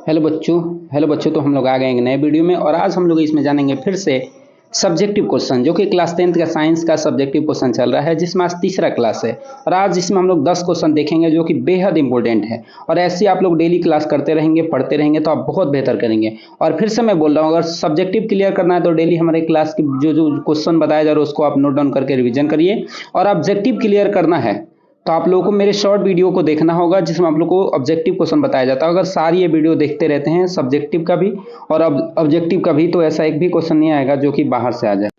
Hello बच्चों तो हम लोग आ गए एक नए वीडियो में और आज हम लोग इसमें जानेंगे फिर से सब्जेक्टिव क्वेश्चन जो कि क्लास 10th का साइंस का सब्जेक्टिव क्वेश्चन चल रहा है जिसमें आज तीसरा क्लास है। और आज इसमें हम लोग 10 क्वेश्चन देखेंगे जो कि बेहद इंपॉर्टेंट है और ऐसे आप लोग डेली क्लास करते रहेंगे पढ़ते रहेंगे तो आप बहुत बेहतर करेंगे। और फिर से मैं बोल रहा हूँ, अगर सब्जेक्टिव क्लियर करना है तो डेली हमारे क्लास की जो जो क्वेश्चन बताया जा रहा है उसको आप नोट डाउन करके रिविजन करिए। और ऑब्जेक्टिव क्लियर करना है तो आप लोगों को मेरे शॉर्ट वीडियो को देखना होगा जिसमें आप लोग को ऑब्जेक्टिव क्वेश्चन बताया जाता है। अगर सारी ये वीडियो देखते रहते हैं सब्जेक्टिव का भी और ऑब्जेक्टिव का भी तो ऐसा एक भी क्वेश्चन नहीं आएगा जो कि बाहर से आ जाए।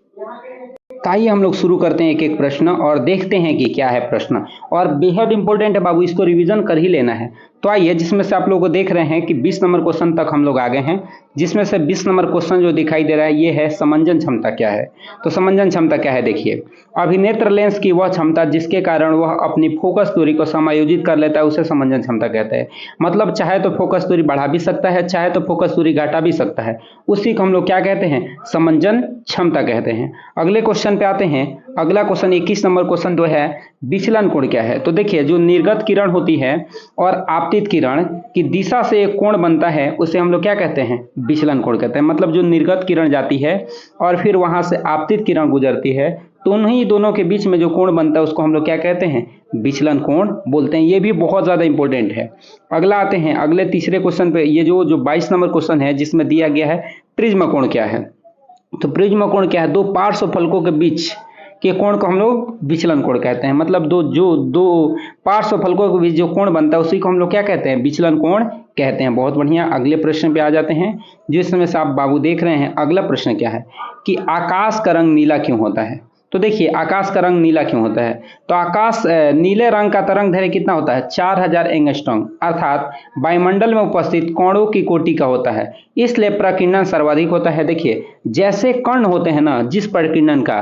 तो आइए हम लोग शुरू करते हैं एक एक प्रश्न और देखते हैं कि क्या है प्रश्न। और बेहद इंपॉर्टेंट है बाबू, इसको रिवीजन कर ही लेना है। तो आइए, जिसमें से आप लोगों को देख रहे हैं कि 20 नंबर क्वेश्चन तक हम लोग आ गए हैं, जिसमें से 20 नंबर क्वेश्चन जो दिखाई दे रहा है ये है समंजन क्षमता क्या है। तो समंजन क्षमता क्या है, देखिए, अभिनेत्र लेंस की वह क्षमता जिसके कारण वह अपनी फोकस दूरी को समायोजित कर लेता है उसे समंजन क्षमता कहते हैं। मतलब चाहे तो फोकस दूरी बढ़ा भी सकता है, चाहे तो फोकस दूरी घटा भी सकता है, उसी को हम लोग क्या कहते हैं, समंजन क्षमता कहते हैं। अगले क्वेश्चन पे आते हैं। अगला क्वेश्चन 21 नंबर क्वेश्चन जो है, विचलन कोण क्या है। तो देखिए, जो निर्गत किरण होती है और आपतित किरण की दिशा से एक कोण बनता है उसे हम लोग क्या कहते हैं, विचलन कोण कहते हैं। मतलब जो निर्गत किरण जाती है और फिर वहां से आपतित किरण गुजरती है तो उन्हीं दोनों के बीच में जो कोण बनता है उसको हम लोग क्या कहते हैं, विचलन कोण बोलते हैं। ये भी बहुत ज्यादा इंपॉर्टेंट है। अगला आते हैं अगले तीसरे क्वेश्चन पे। ये जो 22 नंबर क्वेश्चन है जिसमें दिया गया है प्रिज्म कोण क्या है। तो प्रिज्म कोण क्या है, दो पार्श्व फलकों के बीच के कोण को हम लोग विचलन कोण कहते हैं। मतलब दो पार्श्व फलकों के बीच जो कोण बनता है उसी को हम लोग क्या कहते हैं, विचलन कोण कहते हैं। बहुत बढ़िया। अगले प्रश्न पे आ जाते हैं जिसमें से आप बाबू देख रहे हैं। अगला प्रश्न क्या है कि आकाश का रंग नीला क्यों होता है। तो देखिए, आकाश का रंग नीला क्यों होता है। तो आकाश नीले रंग का तरंग दैर्घ्य कितना होता है, 4000 एंगस्ट्रॉम, अर्थात वायुमंडल में उपस्थित कणों की कोटि का होता है, इसलिए प्रकीर्णन सर्वाधिक होता है। देखिए, जैसे कण होते हैं ना, जिस प्रकीर्णन का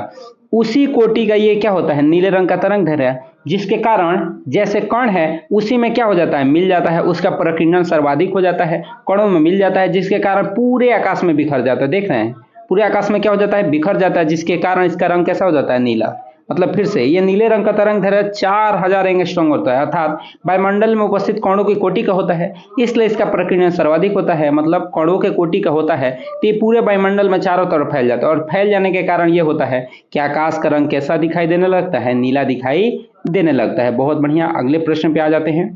उसी कोटि का ये क्या होता है, नीले रंग का तरंग दैर्घ्य, जिसके कारण जैसे कण है उसी में क्या हो जाता है, मिल जाता है, उसका प्रकीर्णन सर्वाधिक हो जाता है, कणों में मिल जाता है, जिसके कारण पूरे आकाश में बिखर जाता है। देख रहे हैं, पूरे आकाश में क्या हो जाता है, बिखर जाता है, जिसके कारण इसका रंग कैसा हो जाता है, नीला। मतलब फिर से, ये नीले रंग का तरंग दैर्घ्य 4000 एंगस्ट्रॉम होता है, अर्थात वायुमंडल में उपस्थित कणों की कोटि का होता है, इसलिए इसका प्रकीर्णन सर्वाधिक होता है। मतलब कणों के कोटि का होता है तो ये पूरे वायुमंडल में चारों तरफ फैल जाता है और फैल जाने के कारण ये होता है कि आकाश का रंग कैसा दिखाई देने लगता है, नीला दिखाई देने लगता है। बहुत बढ़िया। अगले प्रश्न पे आ जाते हैं।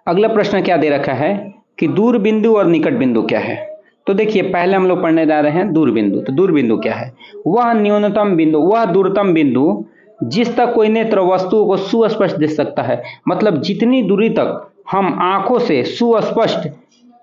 अगला प्रश्न क्या दे रखा है कि दूर बिंदु और निकट बिंदु क्या है। तो देखिए, पहले हम लोग पढ़ने जा रहे हैं दूर बिंदु। तो दूर बिंदु क्या है, वह न्यूनतम बिंदु, वह दूरतम बिंदु जिस तक कोई नेत्र वस्तुओं को सुस्पष्ट देख सकता है। मतलब जितनी दूरी तक हम आंखों से सुस्पष्ट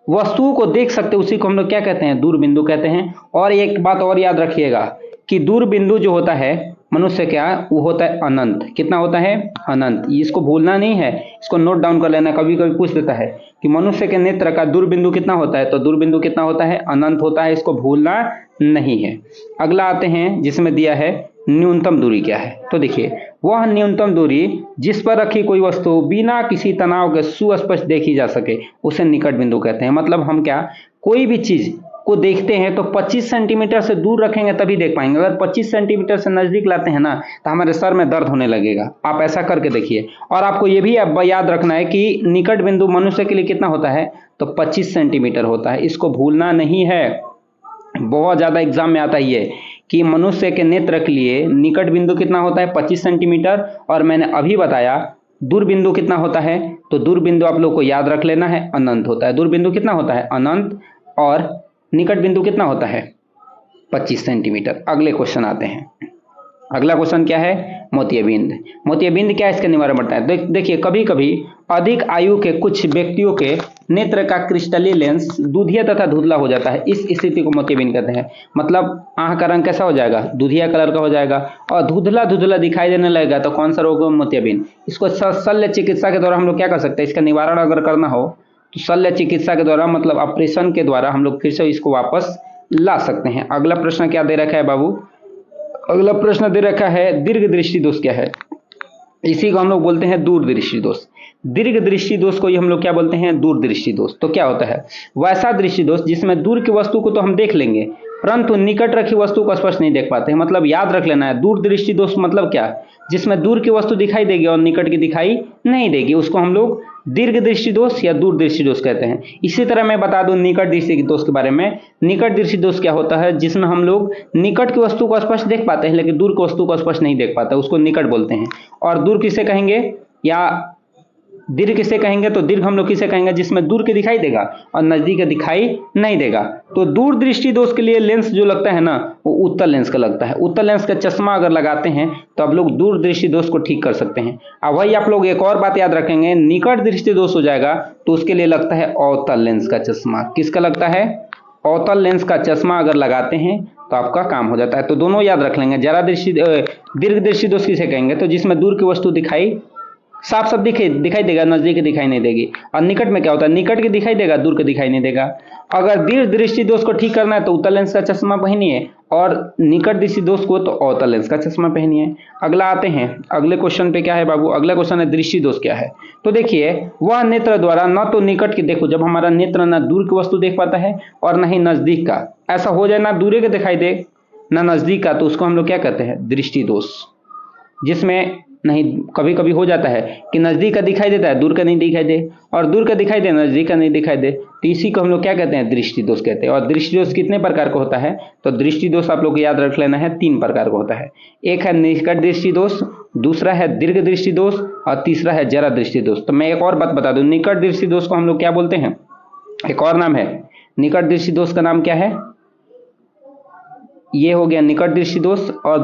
वस्तुओं को देख सकते हैं उसी को हम लोग क्या कहते हैं, दूर बिंदु कहते हैं। और एक बात और याद रखिएगा कि दूर बिंदु जो होता है मनुष्य क्या, वो होता है अनंत। कितना होता है, अनंत। इसको भूलना नहीं है, इसको नोट डाउन कर लेना। कभी कभी पूछ देता है कि मनुष्य के नेत्र का दूर बिंदु कितना होता है, तो दूर बिंदु कितना होता है, अनंत होता है। इसको भूलना नहीं है। अगला आते हैं जिसमें दिया है न्यूनतम दूरी क्या है। तो देखिए, वह न्यूनतम दूरी जिस पर रखी कोई वस्तु बिना किसी तनाव के सुस्पष्ट देखी जा सके उसे निकट बिंदु कहते हैं। मतलब हम क्या, कोई भी चीज को देखते हैं तो 25 सेंटीमीटर से दूर रखेंगे तभी देख पाएंगे। अगर 25 सेंटीमीटर से नजदीक लाते हैं ना तो हमारे सर में दर्द होने लगेगा। आप ऐसा करके देखिए। और आपको ये भी याद रखना है कि निकट बिंदु मनुष्य के लिए कितना होता है, तो 25 सेंटीमीटर होता है। इसको भूलना नहीं है। बहुत ज्यादा एग्जाम में आता है ये कि मनुष्य के नेत्र के लिए निकट बिंदु कितना होता है, 25 सेंटीमीटर। और मैंने अभी बताया दूर बिंदु कितना होता है, तो दूर बिंदु आप लोग को याद रख लेना है, अनंत होता है। दूर बिंदु कितना होता है, अनंत। और निकट बिंदु कितना होता है, 25 सेंटीमीटर। अगले क्वेश्चन आते हैं। अगला क्वेश्चन क्या है, मोतियाबिंद। मोतियाबिंद क्या है, इसका निवारण बढ़ता है। देखिए, कभी कभी अधिक आयु के कुछ व्यक्तियों के नेत्र का क्रिस्टलीय लेंस दूधिया तथा धुंधला हो जाता है, इस स्थिति को मोतियाबिंद कहते हैं। मतलब आंख का रंग कैसा हो जाएगा, दूधिया कलर का हो जाएगा और धुंधला धुंधला दिखाई देने लगेगा, तो कौन सा रोग है, मोतियाबिंद। इसको शल्य चिकित्सा के द्वारा हम लोग क्या कर सकते हैं, इसका निवारण अगर करना हो तो शल्य चिकित्सा के द्वारा, मतलब ऑपरेशन के द्वारा हम लोग फिर से इसको वापस ला सकते हैं। अगला प्रश्न क्या दे रखा है बाबू, अगला प्रश्न दे रखा है दीर्घ दृष्टि दोष क्या है। इसी को हम लोग बोलते हैं दूरदृष्टि दोष। दीर्घ दृष्टि दोष को ही हम लोग क्या बोलते हैं, दूरदृष्टि दोष। तो क्या होता है, वैसा दृष्टि दोष जिसमें दूर की वस्तु को तो हम देख लेंगे परंतु निकट रखी वस्तु को स्पष्ट नहीं देख पाते हैं। मतलब याद रख लेना है, दूरदृष्टि दोष मतलब क्या, जिसमें दूर की वस्तु दिखाई देगी और निकट की दिखाई नहीं देगी, उसको हम लोग दीर्घ दृष्टि दोष या दूरदृष्टि दोष कहते हैं। इसी तरह मैं बता दूं निकट दृष्टि दोष के बारे में। निकट दृष्टि दोष क्या होता है, जिसमें हम लोग निकट की वस्तु को स्पष्ट देख पाते हैं लेकिन दूर की वस्तु को स्पष्ट नहीं देख पाते, उसको निकट बोलते हैं। और दूर किसे कहेंगे या दीर्घ किसे कहेंगे, तो दीर्घ हम लोग किसे कहेंगे जिसमें दूर के दिखाई देगा और नजदीक दिखाई नहीं देगा। तो दूर दृष्टि दोष के लिए लेंस जो लगता है ना वो उत्तल लेंस का लगता है। उत्तल लेंस का चश्मा अगर लगाते हैं तो आप लोग दूर दृष्टि दोष को ठीक कर सकते हैं। अब वही आप लोग एक और बात याद रखेंगे, निकट दृष्टि दोष हो जाएगा तो उसके लिए लगता है अवतल लेंस का चश्मा। किसका लगता है, अवतल लेंस का चश्मा अगर लगाते हैं तो आपका काम हो जाता है। तो दोनों याद रख लेंगे। जरा दृष्टि दीर्घ दृष्टि दोष किसे कहेंगे, तो जिसमें दूर की वस्तु दिखाई साफ साफ दिखाई देगा, नजदीक की दिखाई नहीं देगी। और निकट में क्या होता है, निकट की दिखाई देगा, दूर की दिखाई नहीं देगा। अगर दीर्घ दृष्टि दोष को ठीक करना है तो उत्तल लेंस का चश्मा पहनिए और निकट दृष्टि दोष को तो अवतल लेंस का चश्मा पहनिए। अगला आते हैं, अगले क्वेश्चन पे क्या है बाबू, अगला क्वेश्चन है दृष्टि दोष क्या है। तो देखिए, वह नेत्र द्वारा न तो निकट की, देखो जब हमारा नेत्र न दूर की वस्तु देख पाता है और न ही नजदीक का, ऐसा हो जाए ना दूर के दिखाई दे ना नजदीक का, तो उसको हम लोग क्या कहते हैं, दृष्टि दोष। जिसमें नहीं, कभी कभी हो जाता है कि नजदीक का दिखाई देता है दूर का नहीं दिखाई दे, और दूर का दिखाई दे नजदीक का नहीं दिखाई दे, तो इसी को हम लोग क्या कहते हैं, दृष्टि दोष कहते हैं। और दृष्टि दोष कितने प्रकार का होता है, तो दृष्टि दोष आप लोग को याद रख लेना है 3 प्रकार का होता है। एक है निकट दृष्टि दोष, दूसरा है दीर्घ दृष्टि दोष और तीसरा है जरा दृष्टि दोष। तो मैं एक और बात बता दूं, निकट दृष्टि दोष को हम लोग क्या बोलते हैं, एक और नाम है निकट दृष्टि दोष का नाम क्या है, ये हो गया निकट दृष्टि दोष। और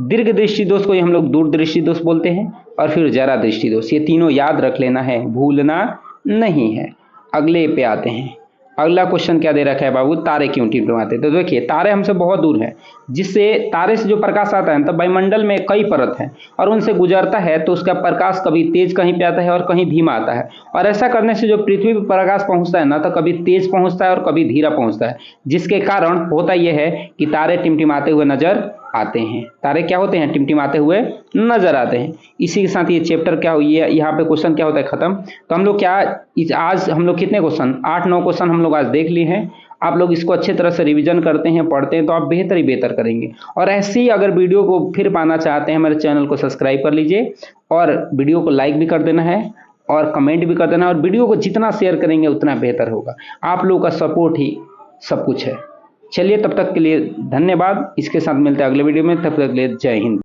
दीर्घ दृष्टि दोष को हम लोग दूर दृष्टि दोष बोलते हैं, और फिर जरा दृष्टि दोष। ये तीनों याद रख लेना है, भूलना नहीं है। अगले पे आते हैं। अगला क्वेश्चन क्या दे रखा है बाबू, तारे क्यों टिमटिमाते। तो देखिए, तारे हमसे बहुत दूर हैं, जिससे तारे से जो प्रकाश आता है तब वायुमंडल में कई परत हैं और उनसे गुजरता है तो उसका प्रकाश कभी तेज कहीं पे आता है और कहीं धीमा आता है। और ऐसा करने से जो पृथ्वी पर प्रकाश पहुंचता है ना, तो कभी तेज पहुंचता है और कभी धीरा पहुंचता है, जिसके कारण होता यह है कि तारे टिमटिमाते हुए नजर आते हैं। तारे क्या होते हैं, टिमटिमाते हुए नजर आते हैं। इसी के साथ ये चैप्टर क्या हुई है, यहाँ पे क्वेश्चन क्या होता है खत्म। तो हम लोग क्या आज हम लोग कितने क्वेश्चन, 8-9 क्वेश्चन हम लोग आज देख लिए हैं। आप लोग इसको अच्छे तरह से रिवीजन करते हैं, पढ़ते हैं, तो आप बेहतर ही बेहतर करेंगे। और ऐसे ही अगर वीडियो को फिर पाना चाहते हैं, हमारे चैनल को सब्सक्राइब कर लीजिए और वीडियो को लाइक भी कर देना है और कमेंट भी कर देना है। और वीडियो को जितना शेयर करेंगे उतना बेहतर होगा। आप लोगों का सपोर्ट ही सब कुछ है। चलिए, तब तक के लिए धन्यवाद। इसके साथ मिलते हैं अगले वीडियो में, तब तक के लिए जय हिंद।